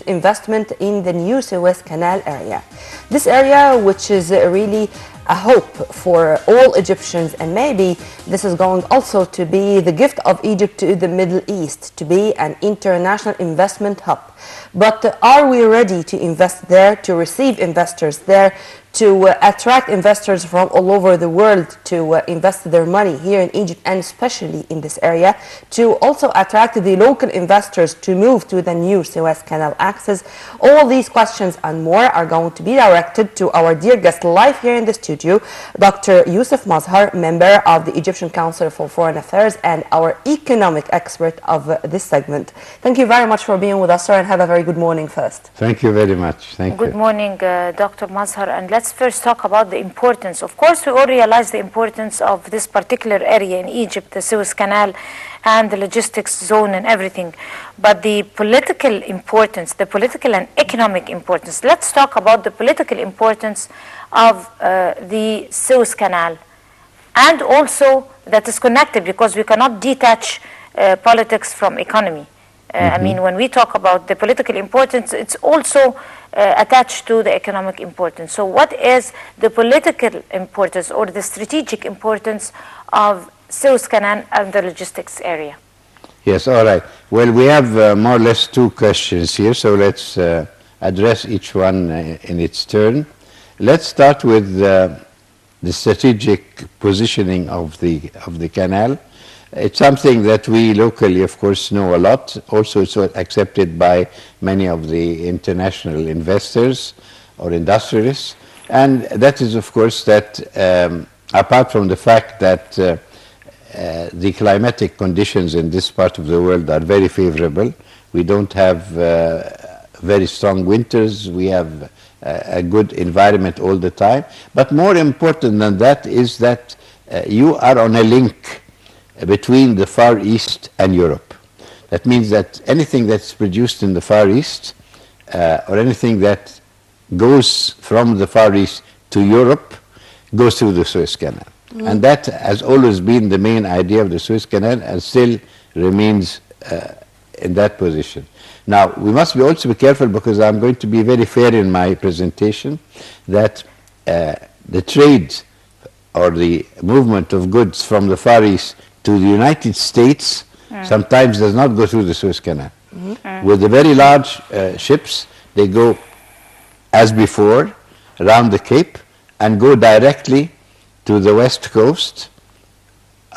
investment in the new Suez Canal area. This area, which is really a hope for all Egyptians, and maybe this is going also to be the gift of Egypt to the Middle East, to be an international investment hub. But are we ready to invest there, to receive investors there, to attract investors from all over the world to invest their money here in Egypt, and especially in this area, to also attract the local investors to move to the new Suez Canal access? All these questions and more are going to be directed to our dear guest live here in the studio, Dr. Yoseif Mazhar, member of the Egyptian Council for Foreign Affairs and our economic expert of this segment. Thank you very much for being with us, sir, and have a very good morning first. Thank you very much. Thank you. Good morning, Dr. Mazhar, and let's first talk about the importance. Of course, we all realize the importance of this particular area in Egypt, the Suez Canal and the logistics zone and everything. But the political importance, the political and economic importance, let's talk about the political importance of the Suez Canal, and also that is connected, because we cannot detach politics from economy. I mean, when we talk about the political importance, it's also attached to the economic importance. So what is the political importance or the strategic importance of Suez Canal and the logistics area? Yes, all right. Well, we have more or less two questions here, so let's address each one in its turn. Let's start with the strategic positioning of the canal. It's something that we locally, of course, know a lot. Also, it's accepted by many of the international investors or industrialists. And that is, of course, that apart from the fact that the climatic conditions in this part of the world are very favorable, we don't have very strong winters, we have a good environment all the time. But more important than that is that you are on a link between the Far East and Europe. That means that anything that's produced in the Far East or anything that goes from the Far East to Europe goes through the Suez Canal. And that has always been the main idea of the Suez Canal and still remains in that position. Now, we must also be careful, because I'm going to be very fair in my presentation, that the trade or the movement of goods from the Far East to the United States sometimes does not go through the Suez Canal. With the very large ships, they go as before around the Cape and go directly to the West Coast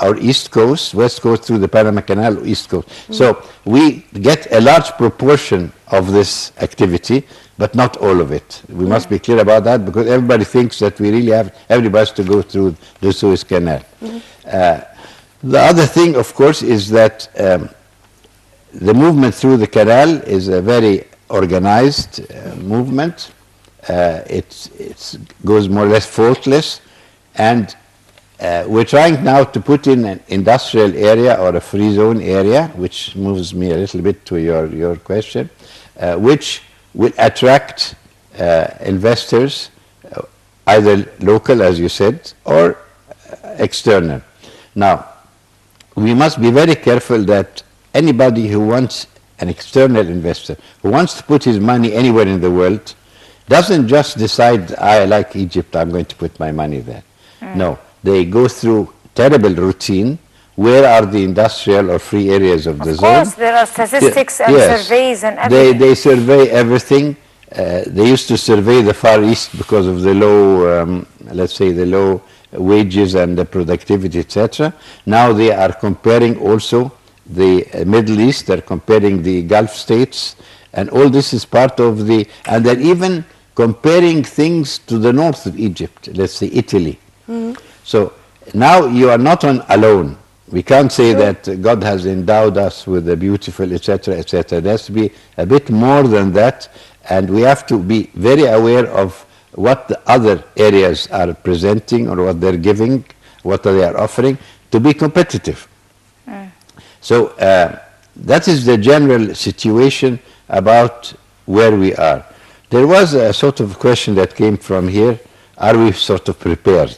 or East Coast, West Coast through the Panama Canal, East Coast. So we get a large proportion of this activity, but not all of it. We must be clear about that, because everybody thinks that we really have, everybody has to go through the Suez Canal. The other thing, of course, is that the movement through the canal is a very organized movement. It goes more or less faultless, and we're trying now to put in an industrial area or a free zone area, which moves me a little bit to your question, which will attract investors, either local, as you said, or external. Now, we must be very careful that anybody who wants, an external investor, who wants to put his money anywhere in the world, doesn't just decide, I like Egypt, I'm going to put my money there. No, they go through terrible routine. Where are the industrial or free areas of the zone? Of course, there are statistics and surveys and everything. They survey everything. They used to survey the Far East because of the low, let's say, the low wages and the productivity, etc. Now they are comparing also the Middle East, they're comparing the Gulf states, and all this is part of the, and they're even comparing things to the north of Egypt, let's say Italy. So now you are not on alone. We can't say that God has endowed us with a beautiful, etc., etc. There has to be a bit more than that, and we have to be very aware of what the other areas are presenting or what they're giving, what they are offering, to be competitive. So that is the general situation about where we are. There was a sort of question that came from here, are we sort of prepared?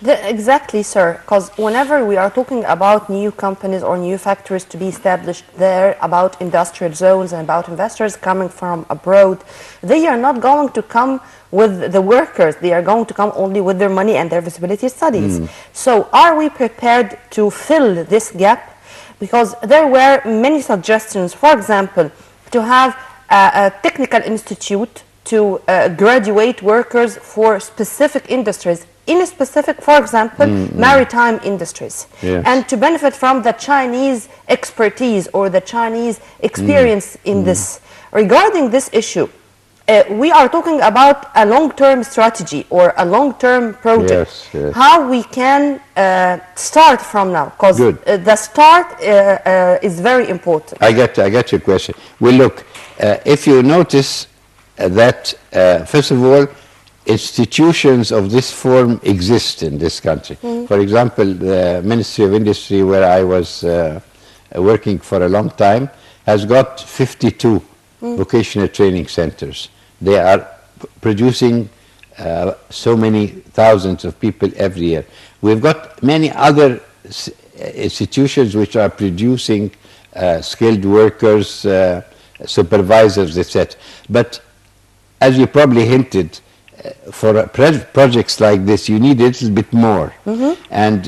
Exactly, sir. Because whenever we are talking about new companies or new factories to be established there, about industrial zones and about investors coming from abroad, they are not going to come with the workers. They are going to come only with their money and their visibility studies. So are we prepared to fill this gap? Because there were many suggestions, for example, to have a technical institute to graduate workers for specific industries, in a specific, for example, maritime industries, and to benefit from the Chinese expertise or the Chinese experience in this. Regarding this issue, we are talking about a long-term strategy or a long-term project. How we can start from now, because the start is very important. I get your question. Well, look, if you notice that, first of all, institutions of this form exist in this country. For example, the Ministry of Industry, where I was working for a long time, has got 52 vocational training centers. They are producing so many thousands of people every year. We've got many other institutions which are producing skilled workers, supervisors, etc. But as you probably hinted, for projects like this, you need a little bit more. And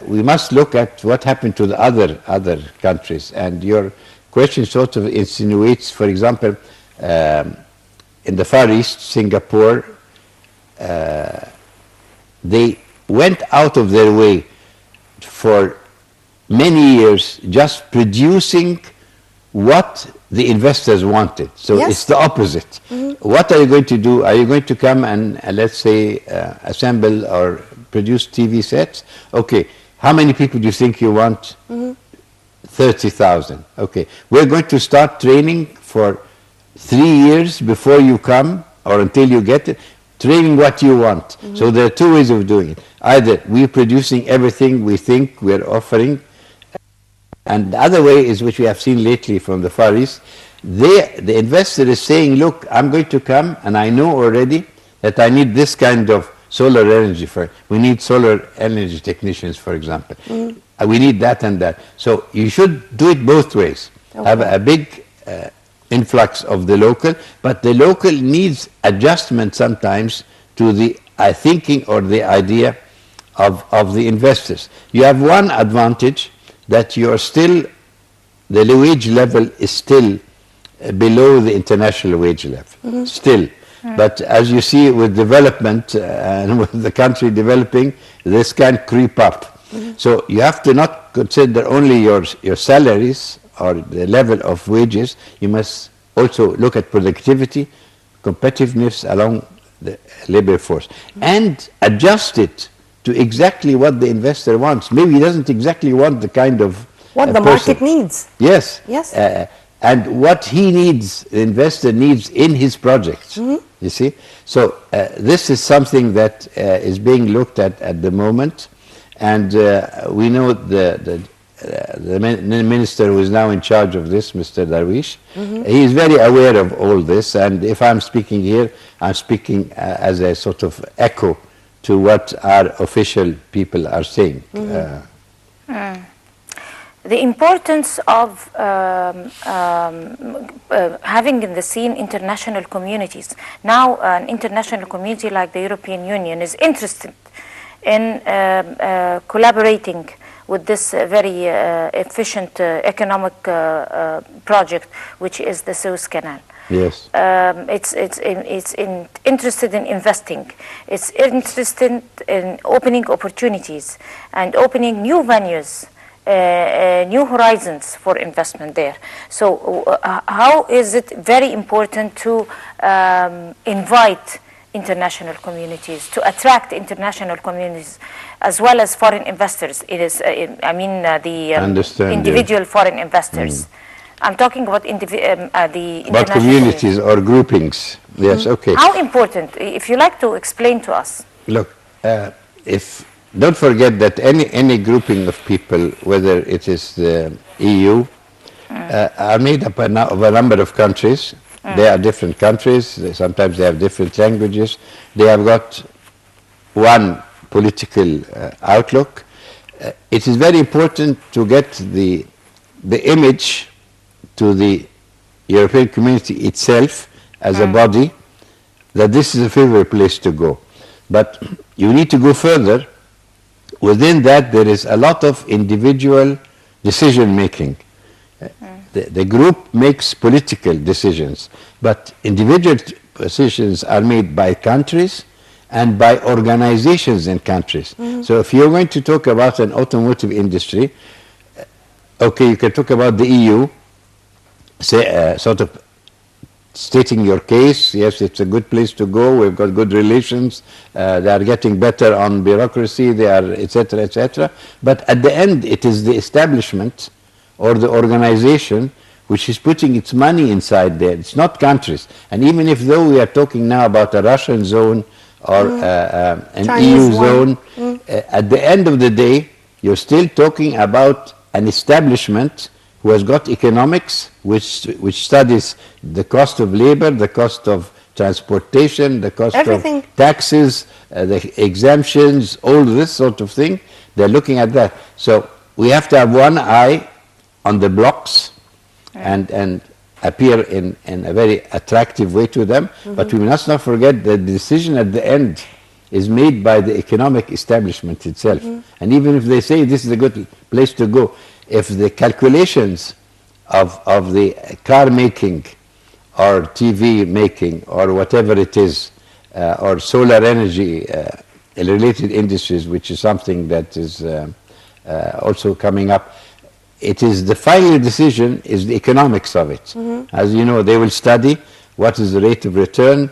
we must look at what happened to the other countries. And your question sort of insinuates, for example, in the Far East, Singapore, they went out of their way for many years just producing what the investors wanted. So it's the opposite. What are you going to do? Are you going to come and let's say assemble or produce TV sets? Okay, how many people do you think you want? 30,000. Okay, we're going to start training for 3 years before you come or until you get it, training what you want. So there are two ways of doing it. Either we're producing everything we think we're offering, and the other way is, which we have seen lately from the Far East, the investor is saying, look, I'm going to come and I know already that I need this kind of solar energy. We need solar energy technicians, for example. We need that and that. So you should do it both ways. Have a big influx of the local, but the local needs adjustment sometimes to the thinking or the idea of the investors. You have one advantage, that you're still, the wage level is still below the international wage level, still. But as you see with development and with the country developing, this can creep up. So you have to not consider only your salaries or the level of wages, you must also look at productivity, competitiveness along the labor force, and adjust it to exactly what the investor wants. Maybe he doesn't exactly want the kind of what the market needs. Yes. And what he needs, the investor needs in his project. You see? So this is something that is being looked at the moment. And we know the minister who is now in charge of this, Mr. Darwish, he is very aware of all this. And if I'm speaking here, I'm speaking as a sort of echo to what our official people are saying. The importance of having in the scene international communities. Now an international community like the European Union is interested in collaborating with this very efficient economic project, which is the Suez Canal. Yes. It's interested in investing. It's interested in opening opportunities and opening new venues, new horizons for investment there. So how is it very important to invite international communities, to attract international communities as well as foreign investors? It is, the individual foreign investors. I'm talking about the international communities or groupings. Yes, okay. How important, if you like to explain to us? Look, don't forget that any grouping of people, whether it is the EU, are made up of a number of countries. They are different countries. Sometimes they have different languages. They have got one political outlook. It is very important to get the image to the European community itself as a body that this is a favorite place to go. But you need to go further. Within that, there is a lot of individual decision making. The group makes political decisions, but individual decisions are made by countries and by organizations in countries. So if you're going to talk about an automotive industry, okay, you can talk about the EU, say, sort of stating your case. Yes, it's a good place to go. We've got good relations. They are getting better on bureaucracy. They are, etc., etc. But at the end, it is the establishment or the organization which is putting its money inside there. It's not countries. And even if though we are talking now about a Russian zone or an Chinese EU zone, at the end of the day, you're still talking about an establishment who has got economics, which studies the cost of labor, the cost of transportation, the cost Everything. of taxes, the exemptions, all this sort of thing. They're looking at that. So we have to have one eye on the blocks and appear in a very attractive way to them. But we must not forget that the decision at the end is made by the economic establishment itself. And even if they say this is a good place to go, if the calculations of the car making or TV making or whatever it is, or solar energy related industries, which is something that is also coming up, it is the final decision is the economics of it. As you know, they will study what is the rate of return,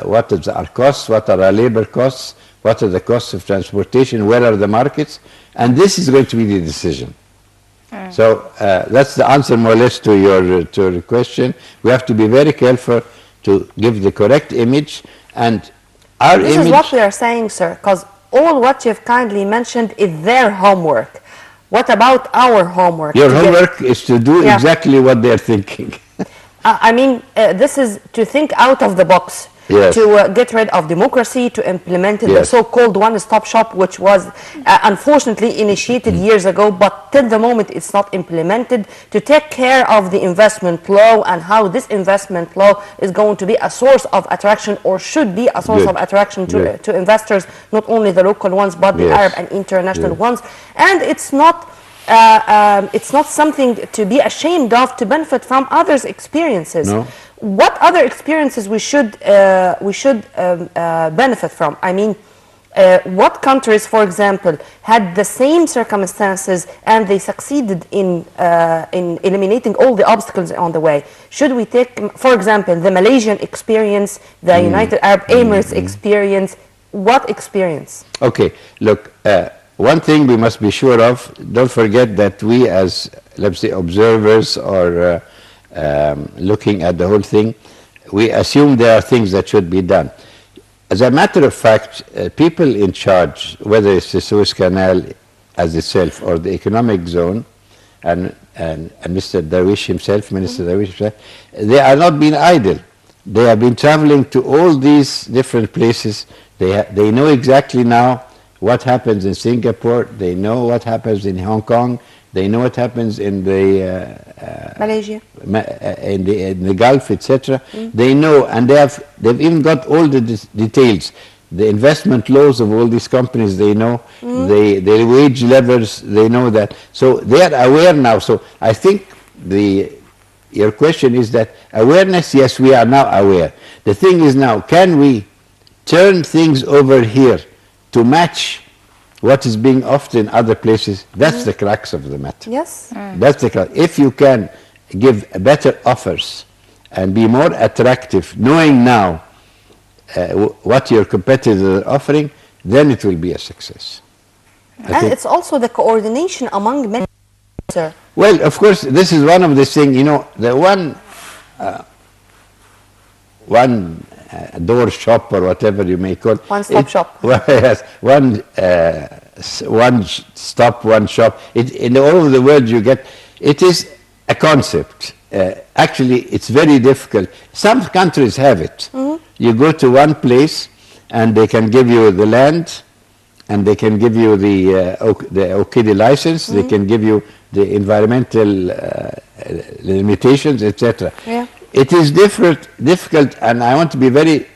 what is our costs, what are our labor costs, what are the costs of transportation, where are the markets, and this is going to be the decision. So that's the answer more or less to your question. We have to be very careful to give the correct image, and our This image... is what we are saying, sir, because all what you've kindly mentioned is their homework. What about our homework? Your homework is to do Yeah. exactly what they're thinking. I mean, this is to think out of the box, Yes. to get rid of democracy, to implement the Yes. so-called one-stop shop, which was unfortunately initiated years ago, but till the moment it's not implemented, to take care of the investment flow and how this investment flow is going to be a source of attraction, or should be a source Good. of attraction Good. to investors, not only the local ones, but the Yes. Arab and international Yes. ones. And it's not something to be ashamed of, to benefit from others' experiences. No. What other experiences we should benefit from? I mean, what countries, for example, had the same circumstances and they succeeded in eliminating all the obstacles on the way? Should we take, for example, the Malaysian experience, the United Arab Emirates experience? What experience? Okay, look, one thing we must be sure of, don't forget that we as, let's say, observers or looking at the whole thing, we assume there are things that should be done. As a matter of fact, people in charge, whether it's the Suez Canal as itself or the economic zone, and Mr. Darwish himself, Minister Darwish himself, they are not being idle. They have been traveling to all these different places. They know exactly now what happens in Singapore. They know what happens in Hong Kong. They know what happens in the Malaysia. in the Gulf, etc. They know, and they've even got all the details, the investment laws of all these companies. They know the wage levels. They know that, so they are aware now. So I think your question is that awareness. Yes, we are now aware. The thing is now, can we turn things over here to match what is being offered in other places? That's the crux of the matter. Yes. That's the crux. If you can give better offers and be more attractive, knowing now what your competitors are offering, then it will be a success. And it's also the coordination among many, sir. Well, of course, this is one of the things, you know, the one door shop or whatever you may call it. One-stop shop. Well, yes, one stop, one shop. In all over the world you get, it is a concept. Actually, it's very difficult. Some countries have it. You go to one place and they can give you the land and they can give you the OKD license, they can give you the environmental limitations, etc. Yeah. It is difficult, and I want to be very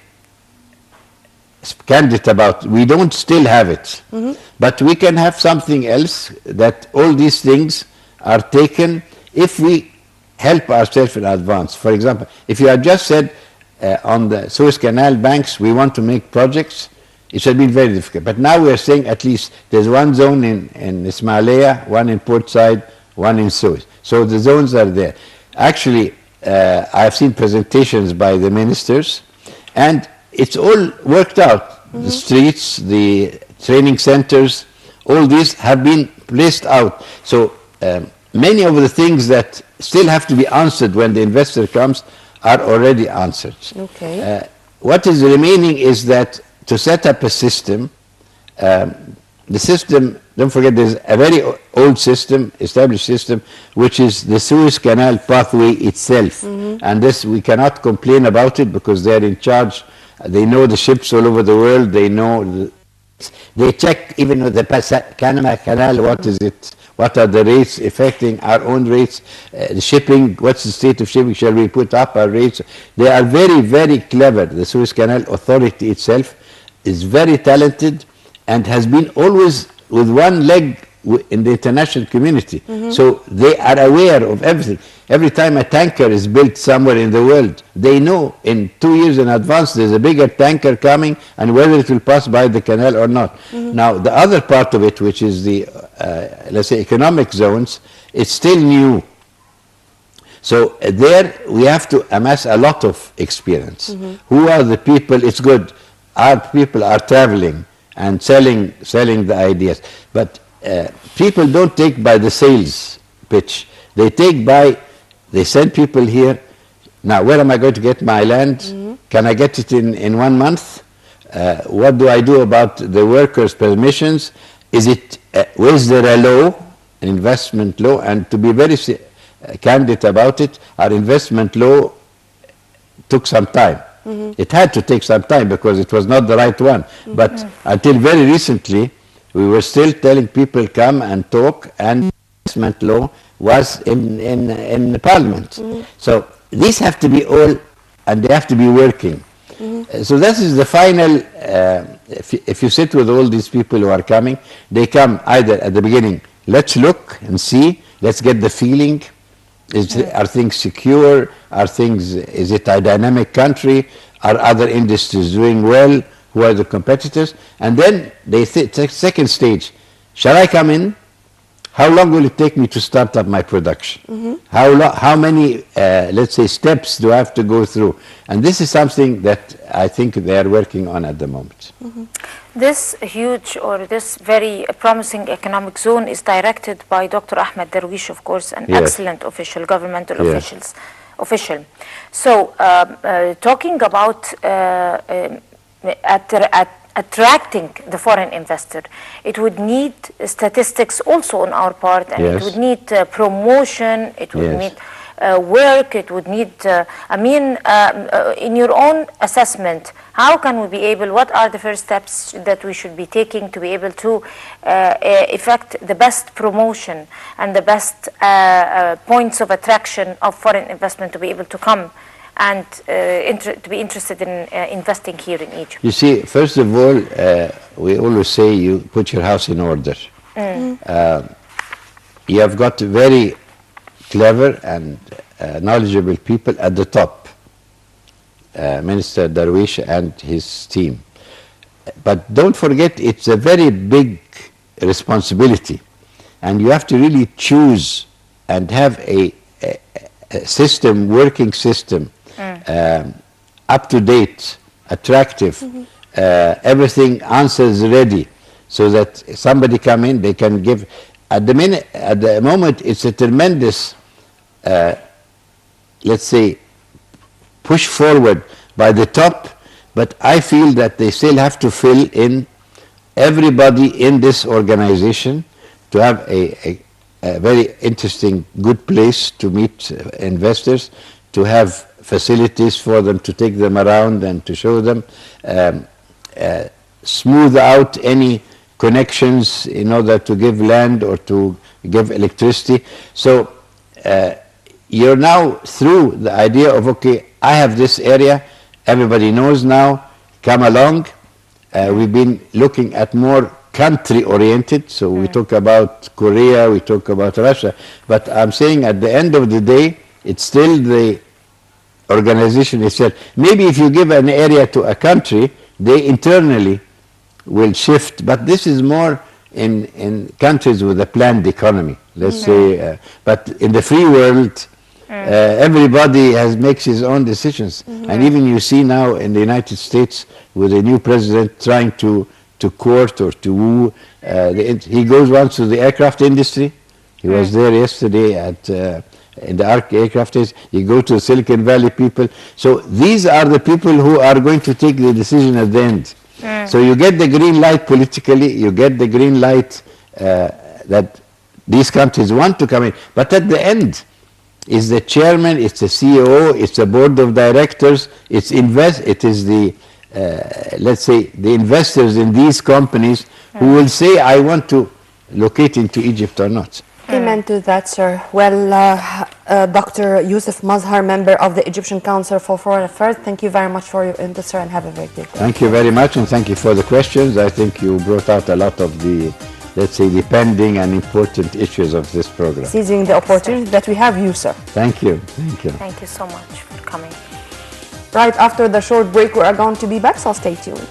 candid about, we don't still have it, but we can have something else, that all these things are taken if we help ourselves in advance. For example, if you had just said on the Suez Canal banks, we want to make projects, it should be very difficult. But now we are saying at least there's one zone in Ismailia, one in Port Said, one in Suez. So the zones are there. Actually, I've seen presentations by the ministers, and it's all worked out. The streets, the training centers, all these have been placed out. So many of the things that still have to be answered when the investor comes are already answered. Okay. What is remaining is that to set up a system, the system, don't forget, there's a very old system, established system, which is the Suez Canal pathway itself. And this, we cannot complain about it because they're in charge. They know the ships all over the world. They know, they check even with the Panama Canal, what is it, what are the rates affecting our own rates, the shipping, what's the state of shipping, shall we put up our rates? They are very, very clever. The Suez Canal Authority itself is very talented and has been always with one leg in the international community. So they are aware of everything. Every time a tanker is built somewhere in the world, they know in 2 years in advance there's a bigger tanker coming and whether it will pass by the canal or not. Now, the other part of it, which is the, let's say, economic zones, it's still new. So there we have to amass a lot of experience. Who are the people? It's good. Our people are traveling and selling the ideas. But people don't take by the sales pitch. They take by, they send people here. Now, where am I going to get my land? Can I get it in 1 month? What do I do about the workers' permissions? Is it, is there a law, an investment law? And to be very candid about it, our investment law took some time. It had to take some time because it was not the right one. But until very recently, we were still telling people come and talk, and investment law was in Parliament. So these have to be all, and they have to be working. So this is the final, if you sit with all these people who are coming, they come either at the beginning, let's look and see, let's get the feeling. Are things secure? Are things, is it a dynamic country? Are other industries doing well? Who are the competitors? And then they take second stage. Shall I come in? How long will it take me to start up my production? How many, let's say, steps do I have to go through? And this is something that I think they are working on at the moment. This huge, or this very promising economic zone is directed by Dr. Ahmed Darwish, of course, an excellent official, governmental official. So, talking about attracting the foreign investor, it would need statistics also on our part, and it would need promotion, it would need work, it would need, in your own assessment, how can we be able, what are the first steps that we should be taking to be able to effect the best promotion and the best points of attraction of foreign investment to be able to come and to be interested in investing here in Egypt? You see, first of all, we always say you put your house in order. You have got very clever and knowledgeable people at the top, Minister Darwish and his team. But don't forget, it's a very big responsibility, and you have to really choose and have a system, working system, up to date, attractive, everything answers ready, so that somebody come in, they can give. At the moment, it's a tremendous, let's say, push forward by the top, but I feel that they still have to fill in everybody in this organization to have a very interesting, good place to meet investors, to have facilities for them, to take them around and to show them, smooth out any connections in order to give land or to give electricity. So you're now through the idea of, okay, I have this area, everybody knows now, come along. We've been looking at more country-oriented, so we talk about Korea, we talk about Russia, but I'm saying at the end of the day, it's still the organization itself. Maybe if you give an area to a country, they internally will shift, but this is more in countries with a planned economy, let's say, but in the free world, everybody makes his own decisions. And even you see now in the United States with a new president trying to court or to woo, he goes once to the aircraft industry. He was there yesterday at in the aircraft industry. You go to Silicon Valley people. So these are the people who are going to take the decision at the end. So you get the green light politically, you get the green light that these countries want to come in. But at the end, it's the chairman, it's the CEO, it's the board of directors, it is the, let's say, the investors in these companies who will say, I want to locate into Egypt or not. Amen to that, sir. Well, Dr. Yoseif Mazhar, member of the Egyptian Council for Foreign Affairs, thank you very much for your input, sir, and have a very good day. Thank you very much, and thank you for the questions. I think you brought out a lot of the, let's say, the pending and important issues of this program. Seizing the opportunity that we have you, sir. Thank you. Thank you. Thank you so much for coming. Right after the short break, we are going to be back, so stay tuned.